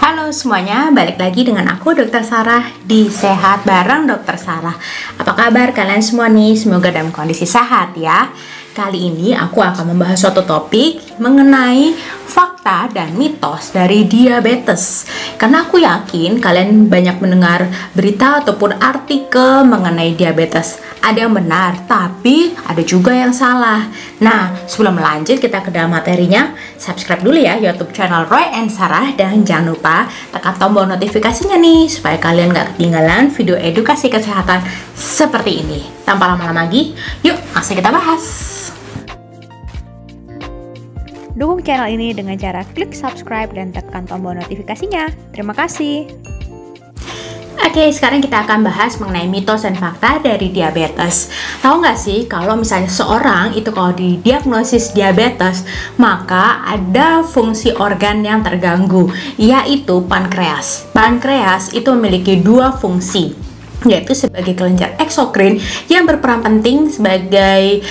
Halo semuanya, balik lagi dengan aku Dr. Sarah di Sehat Bareng Dr. Sarah. Apa kabar kalian semua nih? Semoga dalam kondisi sehat ya. Kali ini aku akan membahas suatu topik mengenai fakta dan mitos dari diabetes. Karena aku yakin kalian banyak mendengar berita ataupun artikel mengenai diabetes. Ada yang benar, tapi ada juga yang salah. Nah, sebelum lanjut kita ke dalam materinya, subscribe dulu ya YouTube channel Roy and Sarah, dan jangan lupa tekan tombol notifikasinya nih supaya kalian gak ketinggalan video edukasi kesehatan seperti ini. Tanpa lama-lama lagi, yuk langsung kita bahas. Dukung channel ini dengan cara klik subscribe dan tekan tombol notifikasinya. Terima kasih. Oke, sekarang kita akan bahas mengenai mitos dan fakta dari diabetes. Tahu nggak sih kalau misalnya seorang itu kalau didiagnosis diabetes, maka ada fungsi organ yang terganggu, yaitu pankreas. Pankreas itu memiliki dua fungsi, yaitu sebagai kelenjar eksokrin yang berperan penting sebagai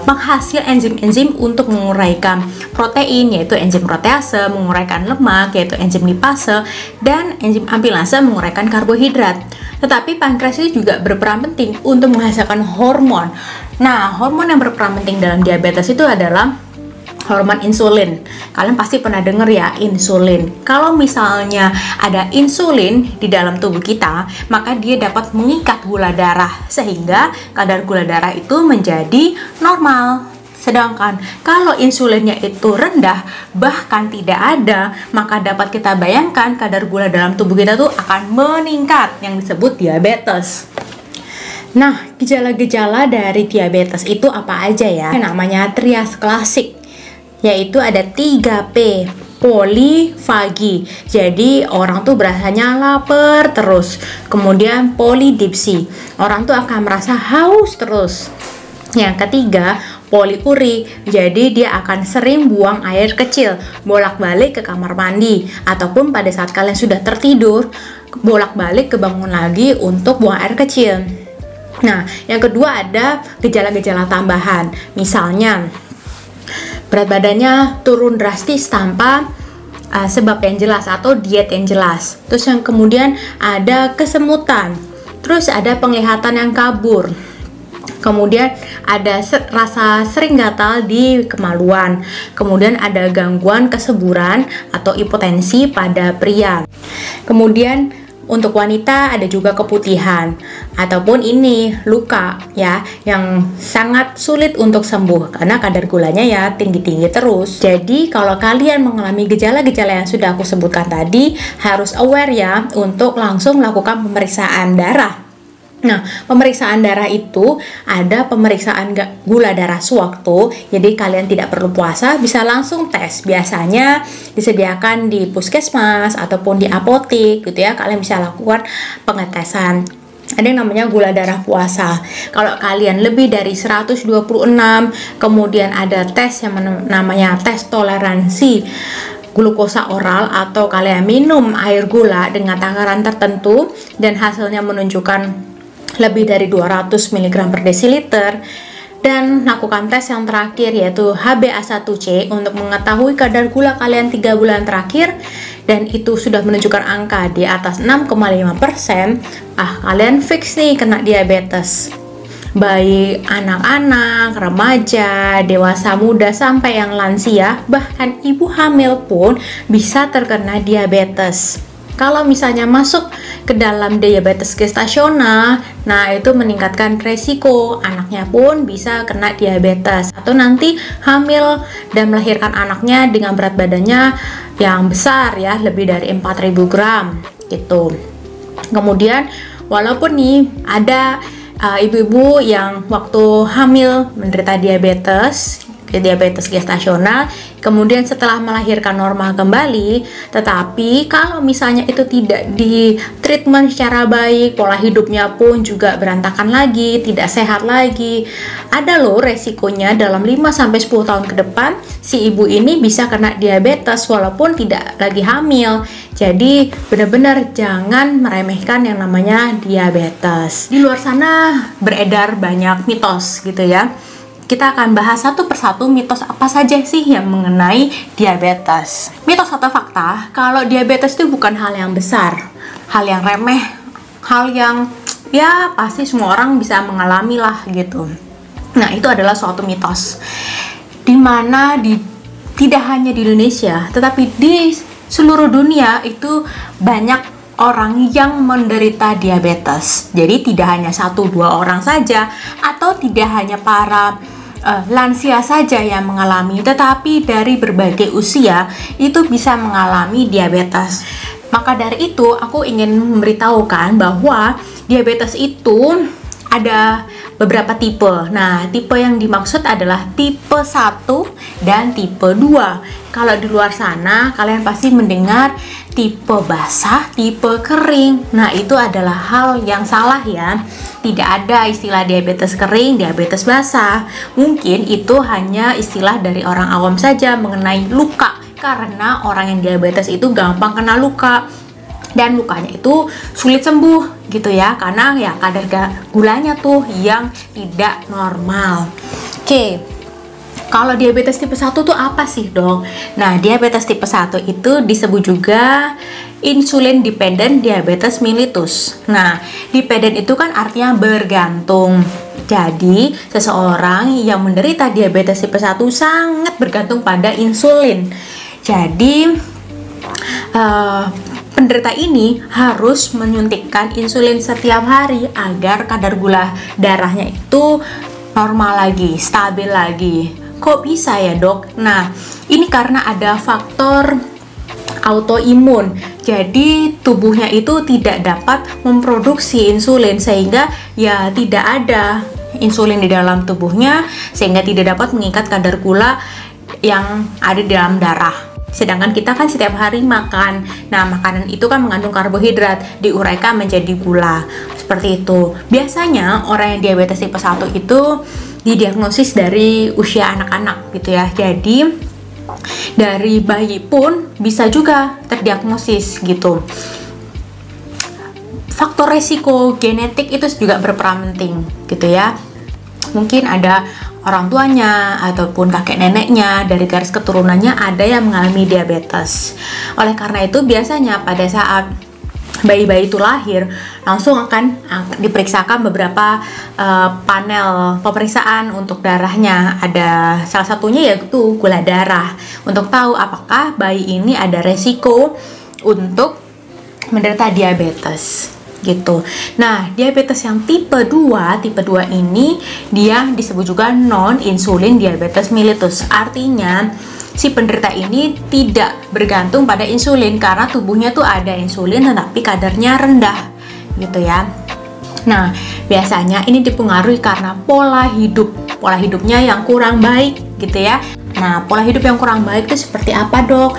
penghasil enzim-enzim untuk menguraikan protein, yaitu enzim protease, menguraikan lemak, yaitu enzim lipase, dan enzim amilase, menguraikan karbohidrat. Tetapi pankreas itu juga berperan penting untuk menghasilkan hormon. Nah, hormon yang berperan penting dalam diabetes itu adalah hormon insulin. Kalian pasti pernah dengar ya, insulin. Kalau misalnya ada insulin di dalam tubuh kita, maka dia dapat mengikat gula darah sehingga kadar gula darah itu menjadi normal. Sedangkan kalau insulinnya itu rendah, bahkan tidak ada, maka dapat kita bayangkan kadar gula dalam tubuh kita tuh akan meningkat, yang disebut diabetes. Nah, gejala-gejala dari diabetes itu apa aja ya? Namanya trias klasik, yaitu ada 3P, polifagi. Jadi orang tuh berasanya lapar terus. Kemudian polidipsi, orang tuh akan merasa haus terus. Yang ketiga, poliuri. Jadi dia akan sering buang air kecil, bolak-balik ke kamar mandi, ataupun pada saat kalian sudah tertidur, bolak-balik kebangun lagi untuk buang air kecil. Nah, yang kedua ada gejala-gejala tambahan. Misalnya berat badannya turun drastis tanpa sebab yang jelas atau diet yang jelas. Terus yang kemudian ada kesemutan. Terus ada penglihatan yang kabur. Kemudian ada rasa sering gatal di kemaluan. Kemudian ada gangguan kesuburan atau hipotensi pada pria. Kemudian untuk wanita ada juga keputihan ataupun ini luka ya, yang sangat sulit untuk sembuh karena kadar gulanya ya tinggi-tinggi terus. Jadi kalau kalian mengalami gejala-gejala yang sudah aku sebutkan tadi, harus aware ya untuk langsung melakukan pemeriksaan darah. Nah, pemeriksaan darah itu ada pemeriksaan gula darah sewaktu, jadi kalian tidak perlu puasa, bisa langsung tes. Biasanya disediakan di puskesmas ataupun di apotek gitu ya, kalian bisa lakukan pengetesan. Ada yang namanya gula darah puasa. Kalau kalian lebih dari 126, kemudian ada tes yang namanya tes toleransi glukosa oral, atau kalian minum air gula dengan takaran tertentu dan hasilnya menunjukkan lebih dari 200 mg per desiliter, dan lakukan tes yang terakhir yaitu HbA1c untuk mengetahui kadar gula kalian 3 bulan terakhir, dan itu sudah menunjukkan angka di atas 6,5%, kalian fix nih kena diabetes. Baik anak-anak, remaja, dewasa muda, sampai yang lansia, bahkan ibu hamil pun bisa terkena diabetes. Kalau misalnya masuk ke dalam diabetes gestasional, nah itu meningkatkan resiko anaknya pun bisa kena diabetes, atau nanti hamil dan melahirkan anaknya dengan berat badannya yang besar ya, lebih dari 4.000 gram gitu. Kemudian walaupun nih ada ibu-ibu yang waktu hamil menderita diabetes gestasional, kemudian setelah melahirkan normal kembali, tetapi kalau misalnya itu tidak di treatment secara baik, pola hidupnya pun juga berantakan lagi, tidak sehat lagi, ada loh resikonya dalam 5-10 tahun ke depan si ibu ini bisa kena diabetes walaupun tidak lagi hamil. Jadi benar-benar jangan meremehkan yang namanya diabetes. Di luar sana beredar banyak mitos gitu ya. Kita akan bahas satu persatu mitos apa saja sih yang mengenai diabetes. Mitos mitos atau fakta kalau diabetes itu bukan hal yang besar, hal yang remeh, hal yang ya pasti semua orang bisa mengalami lah gitu. Nah, itu adalah suatu mitos dimana tidak hanya di Indonesia tetapi di seluruh dunia itu banyak orang yang menderita diabetes. Jadi tidak hanya 1-2 orang saja, atau tidak hanya para lansia saja yang mengalami, tetapi dari berbagai usia itu bisa mengalami diabetes. Maka dari itu aku ingin memberitahukan bahwa diabetes itu ada beberapa tipe. Nah, tipe yang dimaksud adalah tipe 1 dan tipe 2. Kalau di luar sana kalian pasti mendengar tipe basah, tipe kering. Nah, itu adalah hal yang salah ya. Tidak ada istilah diabetes kering, diabetes basah. Mungkin itu hanya istilah dari orang awam saja mengenai luka, karena orang yang diabetes itu gampang kena luka dan lukanya itu sulit sembuh gitu ya, karena ya kadar gulanya tuh yang tidak normal. Oke, kalau diabetes tipe 1 tuh apa sih dong? Nah, diabetes tipe 1 itu disebut juga insulin dependent diabetes mellitus. Nah, dependent itu kan artinya bergantung. Jadi, seseorang yang menderita diabetes tipe 1 sangat bergantung pada insulin. Jadi, penderita ini harus menyuntikkan insulin setiap hari agar kadar gula darahnya itu normal lagi, stabil lagi. Kok bisa ya dok? Nah, ini karena ada faktor autoimun. Jadi tubuhnya itu tidak dapat memproduksi insulin sehingga ya tidak ada insulin di dalam tubuhnya, sehingga tidak dapat mengikat kadar gula yang ada di dalam darah. Sedangkan kita kan setiap hari makan. Nah, makanan itu kan mengandung karbohidrat, diuraikan menjadi gula. Seperti itu. Biasanya orang yang diabetes tipe 1 itu didiagnosis dari usia anak-anak gitu ya. Jadi dari bayi pun bisa juga terdiagnosis gitu. Faktor resiko genetik itu juga berperan penting gitu ya. Mungkin ada orang tuanya ataupun kakek neneknya dari garis keturunannya ada yang mengalami diabetes. Oleh karena itu biasanya pada saat bayi-bayi itu lahir langsung akan diperiksakan beberapa panel pemeriksaan untuk darahnya. Ada salah satunya yaitu gula darah untuk tahu apakah bayi ini ada resiko untuk menderita diabetes gitu. Nah, diabetes yang tipe 2 ini dia disebut juga non-insulin diabetes mellitus. Artinya si penderita ini tidak bergantung pada insulin karena tubuhnya tuh ada insulin tetapi kadarnya rendah gitu ya. Nah, biasanya ini dipengaruhi karena pola hidupnya yang kurang baik gitu ya. Nah, pola hidup yang kurang baik itu seperti apa dok?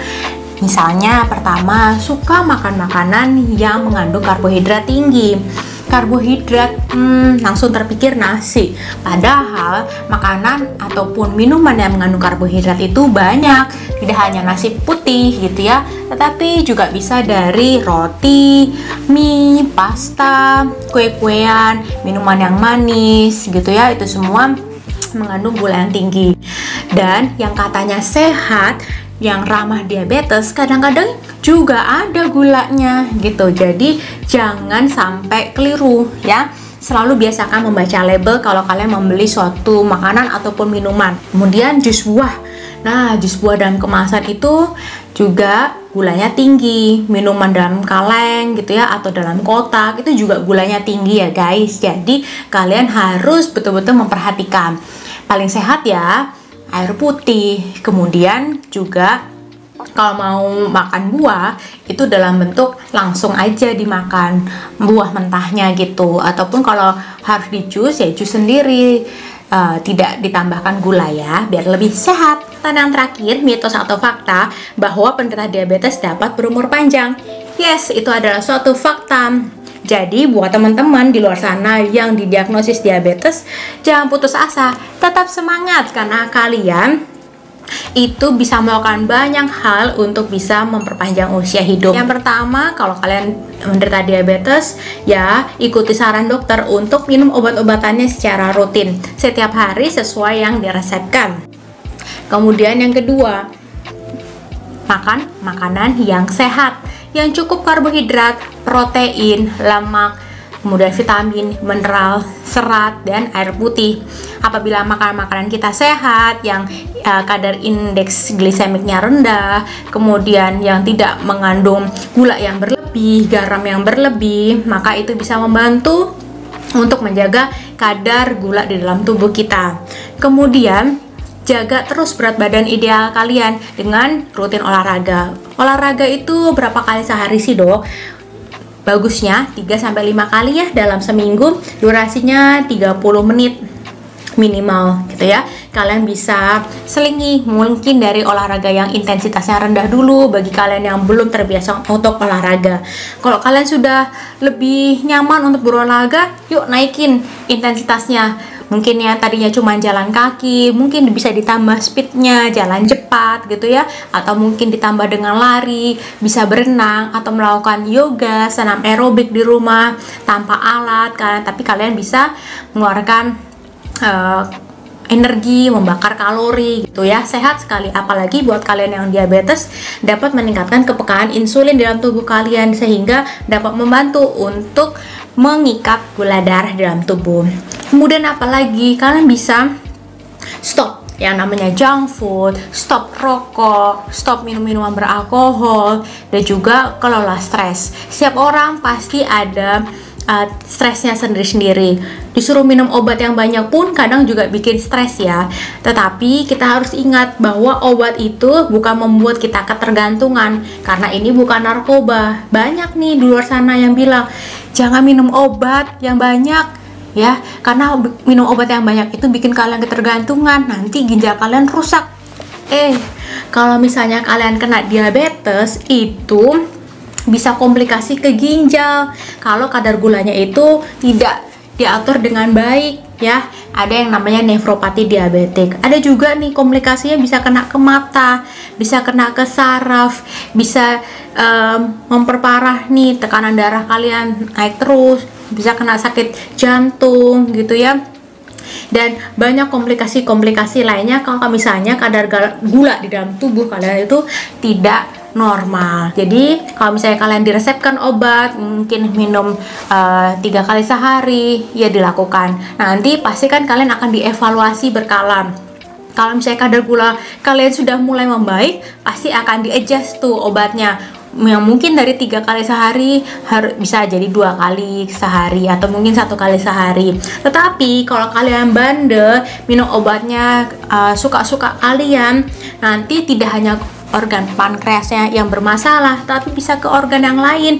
Misalnya pertama, suka makan makanan yang mengandung karbohidrat tinggi. Karbohidrat, langsung terpikir nasi. Padahal makanan ataupun minuman yang mengandung karbohidrat itu banyak. Tidak hanya nasi putih gitu ya, tetapi juga bisa dari roti, mie, pasta, kue-kuean, minuman yang manis gitu ya. Itu semua mengandung gula yang tinggi. Dan yang katanya sehat, yang ramah diabetes kadang-kadang juga ada gulanya gitu. Jadi jangan sampai keliru ya. Selalu biasakan membaca label kalau kalian membeli suatu makanan ataupun minuman. Kemudian jus buah. Nah, jus buah dalam kemasan itu juga gulanya tinggi. Minuman dalam kaleng gitu ya atau dalam kotak itu juga gulanya tinggi ya guys. Jadi kalian harus betul-betul memperhatikan. Paling sehat ya air putih. Kemudian juga kalau mau makan buah itu dalam bentuk langsung aja dimakan buah mentahnya gitu, ataupun kalau harus di jus ya jus sendiri, tidak ditambahkan gula ya biar lebih sehat. Dan yang terakhir, mitos atau fakta bahwa penderita diabetes dapat berumur panjang. Yes, itu adalah suatu fakta. Jadi buat teman-teman di luar sana yang didiagnosis diabetes, jangan putus asa, tetap semangat karena kalian itu bisa melakukan banyak hal untuk bisa memperpanjang usia hidup. Yang pertama, kalau kalian menderita diabetes, ya ikuti saran dokter untuk minum obat-obatannya secara rutin setiap hari sesuai yang diresepkan. Kemudian yang kedua, makan makanan yang sehat, yang cukup karbohidrat, protein, lemak, kemudian vitamin, mineral, serat, dan air putih. Apabila makanan kita sehat, yang kadar indeks glisemiknya rendah, kemudian yang tidak mengandung gula yang berlebih, garam yang berlebih, maka itu bisa membantu untuk menjaga kadar gula di dalam tubuh kita. Kemudian jaga terus berat badan ideal kalian dengan rutin olahraga. Olahraga itu berapa kali sehari sih, Dok? Bagusnya 3-5 kali ya dalam seminggu, durasinya 30 menit minimal gitu ya. Kalian bisa selingi mungkin dari olahraga yang intensitasnya rendah dulu bagi kalian yang belum terbiasa untuk olahraga. Kalau kalian sudah lebih nyaman untuk berolahraga, yuk naikin intensitasnya. Mungkin yang tadinya cuma jalan kaki, mungkin bisa ditambah speednya, jalan cepat gitu ya, atau mungkin ditambah dengan lari, bisa berenang, atau melakukan yoga, senam aerobik di rumah tanpa alat, tapi kalian bisa mengeluarkan energi, membakar kalori gitu ya. Sehat sekali, apalagi buat kalian yang diabetes, dapat meningkatkan kepekaan insulin dalam tubuh kalian sehingga dapat membantu untuk mengikat gula darah dalam tubuh. Kemudian apalagi, kalian bisa stop yang namanya junk food, stop rokok, stop minum-minuman beralkohol, dan juga kelola stres. Setiap orang pasti ada stresnya sendiri-sendiri. Disuruh minum obat yang banyak pun kadang juga bikin stres ya. Tetapi kita harus ingat bahwa obat itu bukan membuat kita ketergantungan, karena ini bukan narkoba. Banyak nih di luar sana yang bilang jangan minum obat yang banyak ya, karena minum obat yang banyak itu bikin kalian ketergantungan, nanti ginjal kalian rusak. Kalau misalnya kalian kena diabetes, itu bisa komplikasi ke ginjal kalau kadar gulanya itu tidak diatur dengan baik ya. Ada yang namanya nefropati diabetik. Ada juga nih komplikasinya, bisa kena ke mata, bisa kena ke saraf, bisa memperparah nih tekanan darah kalian naik terus, bisa kena sakit jantung gitu ya. Dan banyak komplikasi-komplikasi lainnya kalau misalnya kadar gula di dalam tubuh kalian itu tidak normal. Jadi kalau misalnya kalian diresepkan obat, mungkin minum 3 kali sehari, ya dilakukan. Nanti pasti kan kalian akan dievaluasi berkala. Kalau misalnya kadar gula kalian sudah mulai membaik, pasti akan di-adjust tuh obatnya. Yang mungkin dari 3 kali sehari bisa jadi 2 kali sehari, atau mungkin 1 kali sehari. Tetapi kalau kalian bandel minum obatnya suka-suka kalian, nanti tidak hanya organ pankreasnya yang bermasalah, tapi bisa ke organ yang lain.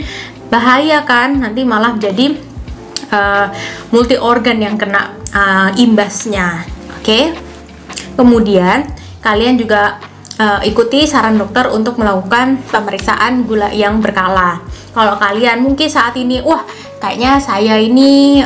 Bahaya kan, nanti malah jadi multi organ yang kena imbasnya. Oke. Kemudian kalian juga ikuti saran dokter untuk melakukan pemeriksaan gula yang berkala. Kalau kalian mungkin saat ini, wah kayaknya saya ini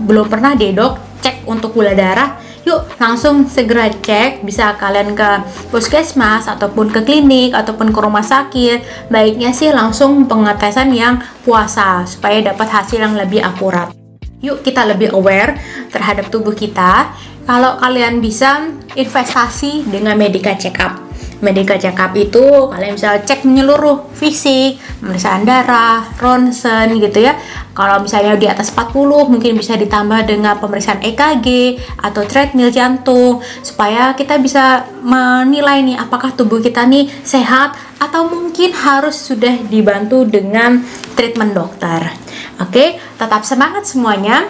belum pernah deh dok cek untuk gula darah, yuk langsung segera cek. Bisa kalian ke puskesmas ataupun ke klinik ataupun ke rumah sakit. Baiknya sih langsung pengetesan yang puasa supaya dapat hasil yang lebih akurat. Yuk kita lebih aware terhadap tubuh kita. Kalau kalian bisa investasi dengan medical check up. Medical check up itu kalian bisa cek menyeluruh fisik, pemeriksaan darah, ronsen gitu ya. Kalau misalnya di atas 40 mungkin bisa ditambah dengan pemeriksaan EKG atau treadmill jantung, supaya kita bisa menilai nih apakah tubuh kita nih sehat atau mungkin harus sudah dibantu dengan treatment dokter. Oke, tetap semangat semuanya.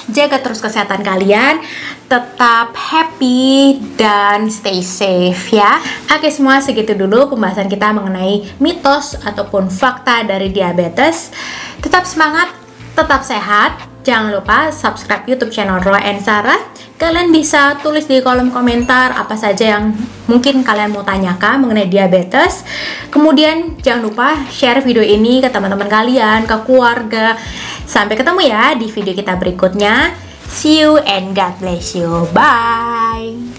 Jaga terus kesehatan kalian, tetap happy dan stay safe ya. Oke, semua segitu dulu pembahasan kita mengenai mitos ataupun fakta dari diabetes. Tetap semangat, tetap sehat. Jangan lupa subscribe YouTube channel Roa and Sarah. Kalian bisa tulis di kolom komentar apa saja yang mungkin kalian mau tanyakan mengenai diabetes. Kemudian jangan lupa share video ini ke teman-teman kalian, ke keluarga. Sampai ketemu ya di video kita berikutnya. See you and God bless you. Bye.